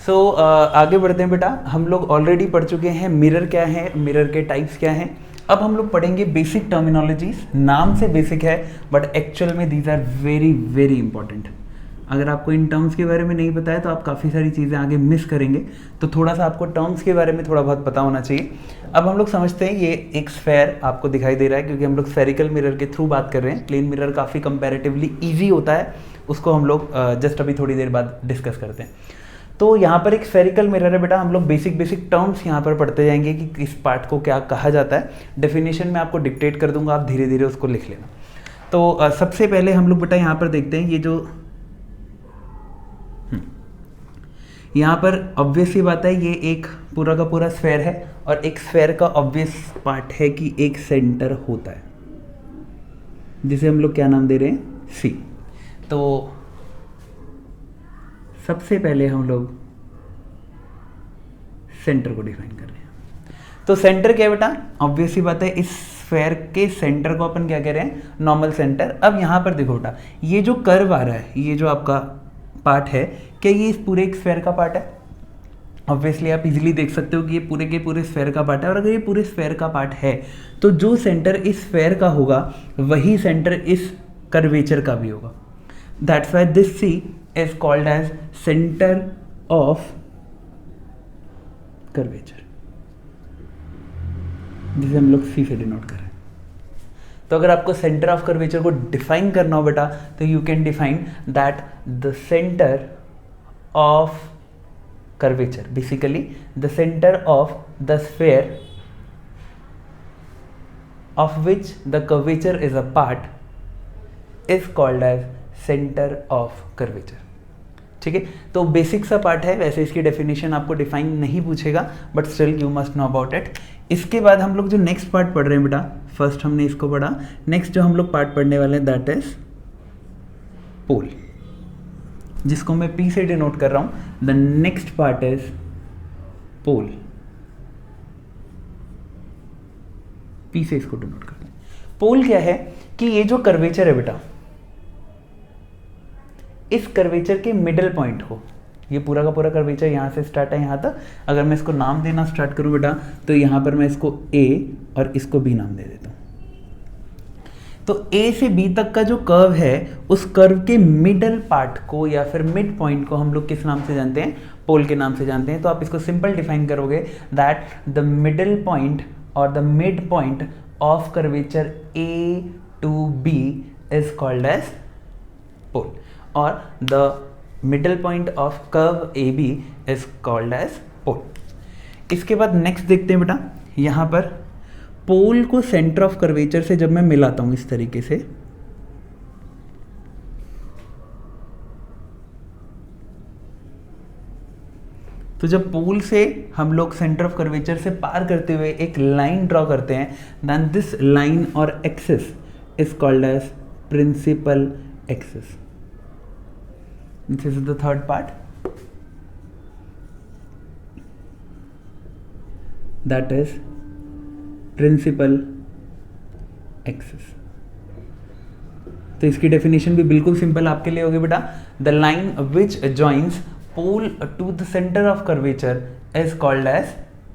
आगे बढ़ते हैं बेटा। हम लोग ऑलरेडी पढ़ चुके हैं मिरर क्या है, मिरर के टाइप्स क्या हैं। अब हम लोग पढ़ेंगे बेसिक टर्मिनोलॉजीज। नाम से बेसिक है बट एक्चुअल में these are very very important. अगर आपको इन टर्म्स के बारे में नहीं पता है तो आप काफ़ी सारी चीज़ें आगे मिस करेंगे, तो थोड़ा सा आपको टर्म्स के बारे में थोड़ा बहुत पता होना चाहिए। अब हम लोग समझते हैं, ये एक स्फेयर आपको दिखाई दे रहा है क्योंकि हम लोग स्फेरिकल मिरर के थ्रू बात कर रहे हैं। प्लेन मिरर काफ़ी कंपैरेटिवली ईजी होता है, उसको हम लोग जस्ट अभी थोड़ी देर बाद डिस्कस करते हैं। तो यहाँ पर एक स्फेरिकल मिरर है बेटा। हम लोग बेसिक बेसिक टर्म्स यहाँ पर पढ़ते जाएंगे कि किस पार्ट को क्या कहा जाता है। डेफिनेशन में आपको डिक्टेट कर दूंगा, आप धीरे धीरे उसको लिख लेना। तो सबसे पहले हम लोग बेटा यहाँ पर देखते हैं, ये जो यहाँ पर ऑब्वियस सी बात है, ये एक पूरा का पूरा स्फेयर है और एक स्फेयर का ऑब्वियस पार्ट है कि एक सेंटर होता है जिसे हम लोग क्या नाम दे रहे हैं, सी। तो सबसे पहले हम लोग सेंटर को डिफाइन कर रहे हैं। तो सेंटर क्या है बेटा, ऑब्वियस सी बात है, इस स्फेयर के सेंटर को अपन क्या कह रहे हैं, नॉर्मल सेंटर। अब यहाँ पर देखो बेटा, ये जो कर्व आ रहा है, ये जो आपका पार्ट है, क्या ये इस पूरे एक स्फेयर का पार्ट है? ऑब्वियसली आप इजीली देख सकते हो कि ये पूरे के पूरे स्फेयर का पार्ट है। और अगर ये पूरे स्फेयर का पार्ट है तो जो सेंटर इस स्फेयर का होगा वही सेंटर इस कर्वेचर का भी होगा। That's why this C is called as centre of curvature, जिसे हम लोग सी से डिनोट कर रहे हैं। तो अगर आपको सेंटर ऑफ कर्वेचर को डिफाइन करना हो बेटा, तो you can define that the centre of curvature, basically the centre of the sphere of which the curvature is a part is called as center of curvature। ठीक है, तो basic सा part है, वैसे इसकी डेफिनेशन आपको डिफाइन नहीं पूछेगा but still you must know about it. इसके बाद हम लोग जो नेक्स्ट पार्ट पढ़ रहे हैं बेटा, फर्स्ट हमने इसको पढ़ा, नेक्स्ट जो हम लोग पार्ट पढ़ने वाले हैं दैट इज पोल, जिसको मैं P से डिनोट कर रहा हूं। The next part is pole, P से इसको डिनोट करते हैं। पोल क्या है कि ये जो कर्वेचर है बेटा, इस कर्वेचर के मिडिल पॉइंट को, ये पूरा का पूरा कर्वेचर यहाँ से स्टार्ट है यहाँ तक, अगर मैं इसको नाम देना स्टार्ट करूँ बेटा, तो यहाँ पर मैं इसको A और इसको B नाम दे देता हूँ। तो A से B तक का जो कर्व है, उस कर्व के मिडल पार्ट को या फिर मिड पॉइंट को हम लोग किस नाम से जानते हैं, पोल के नाम से जानते हैं। तो आप इसको सिंपल डिफाइन करोगे दैट द मिडल पॉइंट और the mid point of curvature A to B is called as pole, और the middle point of curve AB is called as pole। इसके बाद नेक्स्ट देखते हैं बेटा, यहाँ पर पोल को सेंटर ऑफ कर्वेचर से जब मैं मिलाता हूँ इस तरीके से, तो जब पोल से हम लोग सेंटर ऑफ कर्वेचर से पार करते हुए एक लाइन ड्रॉ करते हैं, देन दिस लाइन और axis is called as principal axis. This is the third part, that is principal axis. तो इसकी डेफिनेशन भी बिल्कुल सिंपल आपके लिए होगी बेटा, the line which joins pole to the centre of curvature is called as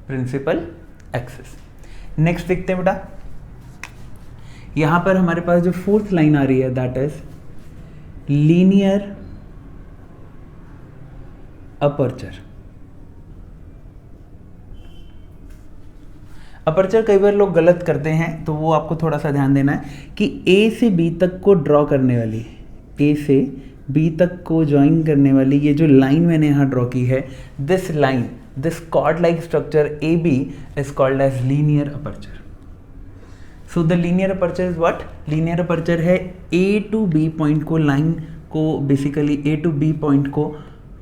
principal axis. Next देखते हैं बेटा, यहां पर हमारे पास जो फोर्थ लाइन आ रही है that is linear aperture. Aperture कई बार लोग गलत करते हैं, तो वो आपको थोड़ा सा ध्यान देना है कि A से B तक को ड्रॉ करने वाली, A से B तक को ज्वाइन करने वाली ये जो लाइन मैंने यहाँ ड्रॉ की है, this line, this chord like structure AB is called as linear aperture. So the linear aperture is what, linear aperture है A to B पॉइंट को, लाइन को basically A to B point को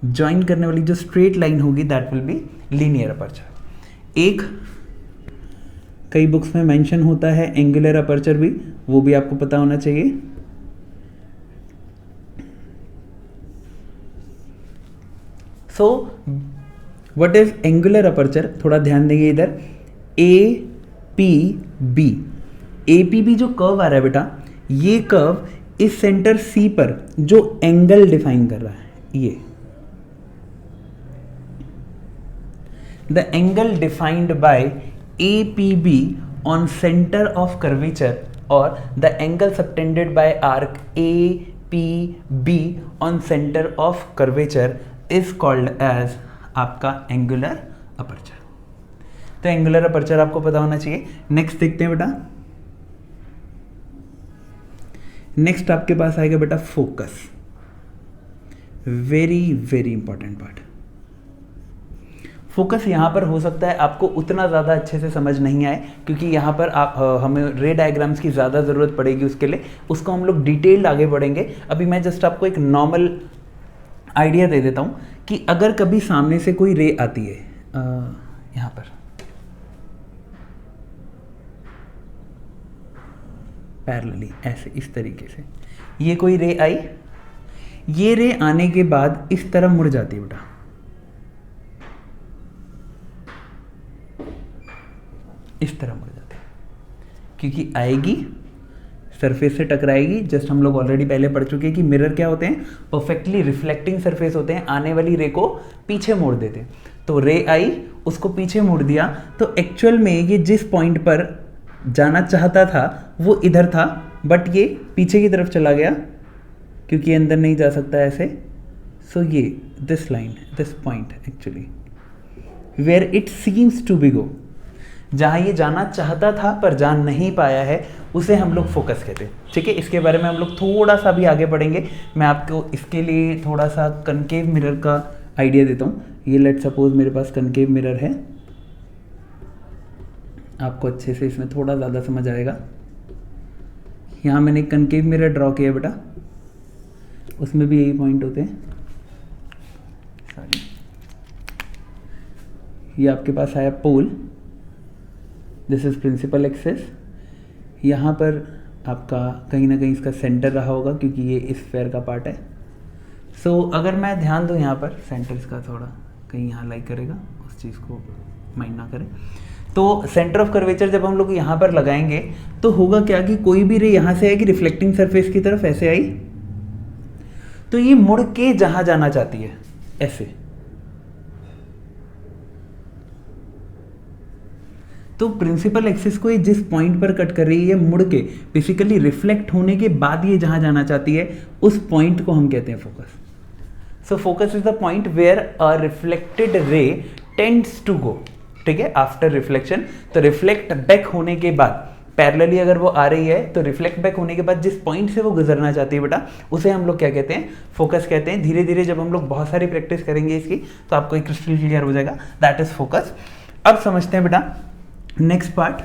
join करने वाली जो straight line होगी that will be linear aperture. एक कई बुक्स में मेंशन होता है एंगुलर अपर्चर भी, वो भी आपको पता होना चाहिए। So what is angular aperture, थोड़ा ध्यान देंगे इधर। APB, APB जो कर्व आ रहा है बेटा, ये कर्व इस सेंटर C पर जो एंगल डिफाइन कर रहा है, the angle defined by A P B on centre of curvature और the angle subtended by arc A P B on centre of curvature is called as आपका angular aperture. तो angular aperture आपको पता होना चाहिए। नेक्स्ट देखते हैं बेटा, नेक्स्ट आपके पास आएगा बेटा focus. Very very important part. Focus यहाँ पर हो सकता है आपको उतना ज़्यादा अच्छे से समझ नहीं आए, क्योंकि यहाँ पर आप हमें रे डायग्राम्स की ज़्यादा ज़रूरत पड़ेगी उसके लिए, उसको हम लोग डिटेल्ड आगे बढ़ेंगे। अभी मैं जस्ट आपको एक नॉर्मल आइडिया दे देता हूँ कि अगर कभी सामने से कोई रे आती है यहाँ पर पैरेलली ऐसे इस तरीके से, ये कोई रे आई, ये रे आने के बाद इस तरह मुड़ जाती है बेटा, इस तरह मुड़ जाती है, क्योंकि आएगी सरफेस से टकराएगी। जस्ट हम लोग ऑलरेडी पहले पढ़ चुके हैं कि मिरर क्या होते हैं, परफेक्टली रिफ्लेक्टिंग सरफेस होते हैं, आने वाली रे को पीछे मोड़ देते हैं। तो रे आई, उसको पीछे मोड़ दिया, तो एक्चुअल में ये जिस पॉइंट पर जाना चाहता था वो इधर था, बट ये पीछे की तरफ चला गया क्योंकि अंदर नहीं जा सकता ऐसे। सो ये this line, this point actually where it seems to be go, जहाँ ये जाना चाहता था पर जा नहीं पाया है, उसे हम लोग फोकस कहते हैं। ठीक है, इसके बारे में हम लोग थोड़ा सा भी आगे बढ़ेंगे। मैं आपको इसके लिए थोड़ा सा कनकेव मिरर का आइडिया देता हूँ। ये लेट सपोज मेरे पास कनकेव मिरर है, आपको अच्छे से इसमें थोड़ा ज़्यादा समझ आएगा। यहाँ मैंने एक कनकेव मिरर ड्रॉ किया बेटा, उसमें भी यही पॉइंट होते हैं। सॉरी, ये आपके पास आया पोल, दिस इज प्रिंसिपल एक्सिस। यहाँ पर आपका कहीं ना कहीं इसका सेंटर रहा होगा क्योंकि ये इस स्फीयर का पार्ट है। सो अगर मैं ध्यान दूँ यहाँ पर सेंटर इसका थोड़ा कहीं यहाँ लाइक करेगा, उस चीज़ को माइंड ना करें। तो सेंटर ऑफ कर्वेचर जब हम लोग यहाँ पर लगाएंगे तो होगा क्या कि कोई भी रे यहाँ से आएगी रिफ्लेक्टिंग सरफेस की तरफ, ऐसे आई, तो ये मुड़ के जहाँ जाना चाहती है ऐसे। तो प्रिंसिपल एक्सिस को ये जिस पॉइंट पर कट कर रही है, ये मुड़ के बेसिकली रिफ्लेक्ट होने के बाद ये जहां जाना चाहती है उस पॉइंट को हम कहते हैं focus. So focus is the point where a reflected ray tends to go. ठीक है, आफ्टर रिफ्लेक्शन, तो रिफ्लेक्ट बैक होने के बाद पैरेलली अगर वो आ रही है तो रिफ्लेक्ट बैक होने के बाद जिस पॉइंट से वो गुजरना चाहती है बेटा, उसे हम लोग क्या कहते हैं, फोकस कहते हैं। धीरे धीरे जब हम लोग बहुत सारी प्रैक्टिस करेंगे इसकी तो आपको एक क्रिस्टल क्लियर हो जाएगा, दैट इज फोकस। अब समझते हैं बेटा next part,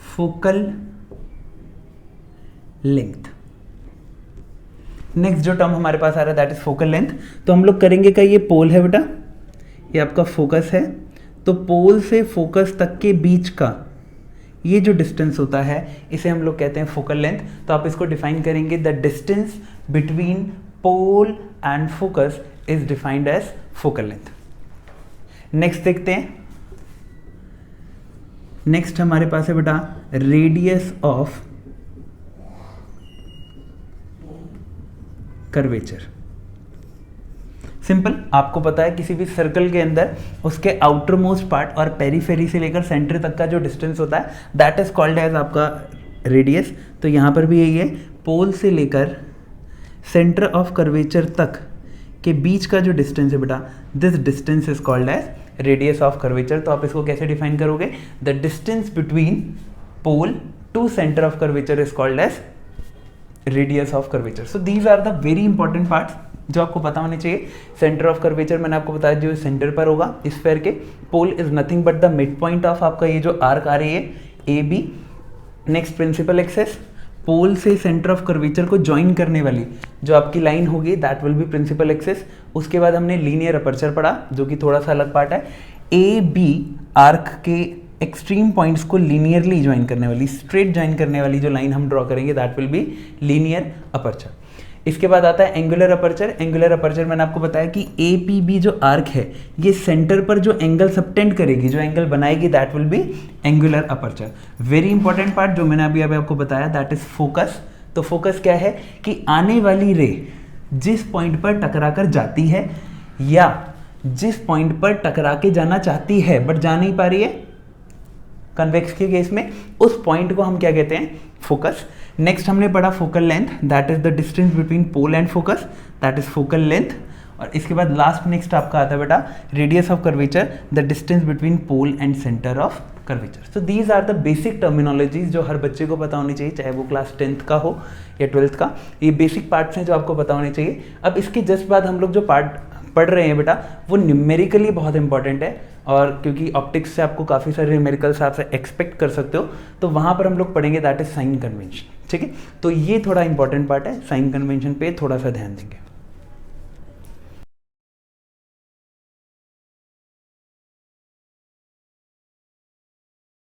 focal length. Next जो टर्म हमारे पास आ रहा है दैट इज फोकल लेंथ। तो हम लोग करेंगे क्या, ये पोल है बेटा, ये आपका फोकस है, तो पोल से फोकस तक के बीच का ये जो डिस्टेंस होता है इसे हम लोग कहते हैं फोकल लेंथ। तो आप इसको डिफाइन करेंगे, the distance between pole and focus is defined as focal length. Next देखते हैं, नेक्स्ट हमारे पास है बेटा रेडियस ऑफ कर्वेचर। सिंपल, आपको पता है किसी भी सर्कल के अंदर उसके आउटर मोस्ट पार्ट और पेरीफेरी से लेकर सेंटर तक का जो डिस्टेंस होता है दैट इज कॉल्ड एज आपका रेडियस। तो यहाँ पर भी यही है, पोल से लेकर सेंटर ऑफ कर्वेचर तक के बीच का जो डिस्टेंस है बेटा, this distance is called as radius of curvature. तो आप इसको कैसे डिफाइन करोगे, the distance between pole to centre of curvature is called as radius of curvature. So these are the very important parts जो आपको पता होने चाहिए। सेंटर ऑफ कर्वेचर मैंने आपको बताया जो सेंटर पर होगा इस स्फीयर के। Pole is nothing but the mid point of आपका ये जो आर्क आ रही है A B. Next principal axis, pole से सेंटर ऑफ कर्वेचर को ज्वाइन करने वाली जो आपकी लाइन होगी that will be principal axis. उसके बाद हमने लीनियर अपर्चर पढ़ा जो कि थोड़ा सा अलग पार्ट है। ए बी आर्क के एक्सट्रीम पॉइंट्स को लीनियरली ज्वाइन करने वाली, स्ट्रेट ज्वाइन करने वाली जो लाइन हम ड्रॉ करेंगे that will be linear aperture. इसके बाद आता है एंगुलर अपर्चर। एंगुलर अपर्चर मैंने आपको बताया कि ए पी बी जो आर्क है ये सेंटर पर जो एंगल सबटेंड करेगी, जो एंगल बनाएगी that will B angular aperture. Very important part जो मैंने अभी आपको बताया दैट इज फोकस। तो फोकस क्या है कि आने वाली रे जिस पॉइंट पर टकरा कर जाती है या जिस पॉइंट पर टकरा के जाना चाहती है बट जा नहीं पा रही है, कन्वेक्स के केस में उस पॉइंट को हम क्या कहते हैं, फोकस। नेक्स्ट हमने पढ़ा focal length, that is the distance between pole and focus, that is focal length. और इसके बाद लास्ट नेक्स्ट आपका आता है बेटा radius of curvature, the distance between pole and centre of curvature. So these are the basic terminologies जो हर बच्चे को पता होनी चाहिए, चाहे वो क्लास 10th का हो या 12th का। ये बेसिक पार्ट्स हैं जो आपको पता होने चाहिए। अब इसके जस्ट बाद हम लोग जो पार्ट पढ़ रहे हैं बेटा वो न्यूमेरिकली बहुत इंपॉर्टेंट है, और क्योंकि ऑप्टिक्स से आपको काफ़ी सारे न्यूमेरिकल्स आप एक्सपेक्ट कर सकते हो, तो वहाँ पर हम लोग पढ़ेंगे दैट इज साइन कन्वेंशन। ठीक है, तो ये थोड़ा इंपॉर्टेंट पार्ट है, साइन कन्वेंशन पे थोड़ा सा ध्यान देंगे।